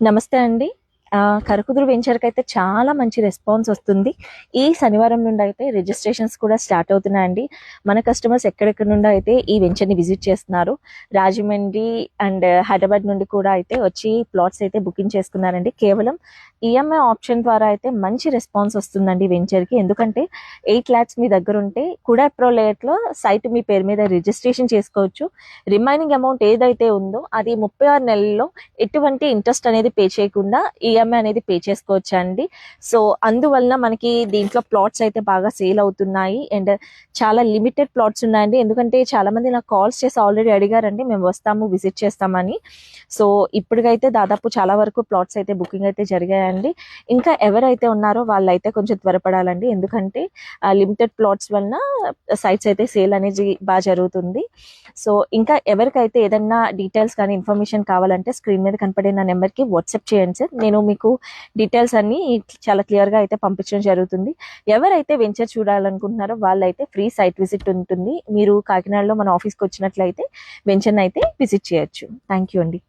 నమస్తే అండి. కరకుదురు వెంచర్కి అయితే చాలా మంచి రెస్పాన్స్ వస్తుంది. ఈ శనివారం నుండి అయితే రిజిస్ట్రేషన్స్ కూడా స్టార్ట్ అవుతున్నాయండి. మన కస్టమర్స్ ఎక్కడెక్కడ నుండి అయితే ఈ వెంచర్ని విజిట్ చేస్తున్నారు. రాజమండ్రి అండ్ హైదరాబాద్ నుండి కూడా అయితే వచ్చి ప్లాట్స్ అయితే బుకింగ్ చేసుకున్నారండి. కేవలం ఈఎంఐ ఆప్షన్ ద్వారా అయితే మంచి రెస్పాన్స్ వస్తుందండి వెంచర్కి. ఎందుకంటే 8 lakhs మీ దగ్గర ఉంటే కూడా ప్రో లేయర్లో సైట్ మీ పేరు మీద రిజిస్ట్రేషన్ చేసుకోవచ్చు. రిమైనింగ్ అమౌంట్ ఏదైతే ఉందో అది 36 నెలల్లో ఎటువంటి ఇంట్రెస్ట్ అనేది పే చేయకుండా ఈఎంఐ అనేది పే చేసుకోవచ్చు అండి. సో అందువలన మనకి దీంట్లో ప్లాట్స్ అయితే బాగా సేల్ అవుతున్నాయి అండ్ చాలా లిమిటెడ్ ప్లాట్స్ ఉన్నాయండి. ఎందుకంటే చాలా మంది నాకు కాల్స్ చేసి ఆల్రెడీ అడిగారండి, మేము వస్తాము విజిట్ చేస్తామని. సో ఇప్పటికైతే దాదాపు చాలా వరకు ప్లాట్స్ అయితే బుకింగ్ అయితే జరిగాయండి. ఇంకా ఎవరైతే ఉన్నారో వాళ్ళైతే కొంచెం త్వరపడాలండి, ఎందుకంటే లిమిటెడ్ ప్లాట్స్ వలన సైట్స్ అయితే సేల్ అనేది బాగా జరుగుతుంది. సో ఇంకా ఎవరికైతే ఏదైనా డీటెయిల్స్ కానీ ఇన్ఫర్మేషన్ కావాలంటే స్క్రీన్ మీద కనపడే నా నెంబర్కి వాట్సాప్ చేయండి సార్. నేను మీకు డీటెయిల్స్ అన్ని చాలా క్లియర్గా అయితే పంపించడం జరుగుతుంది. ఎవరైతే వెంచర్ చూడాలనుకుంటున్నారో వాళ్ళైతే ఫ్రీ సైట్ విజిట్ ఉంటుంది. మీరు కాకినాడలో మన ఆఫీస్కి వచ్చినట్లయితే వెంచర్ని అయితే విజిట్ చేయొచ్చు. థ్యాంక్ యూ అండి.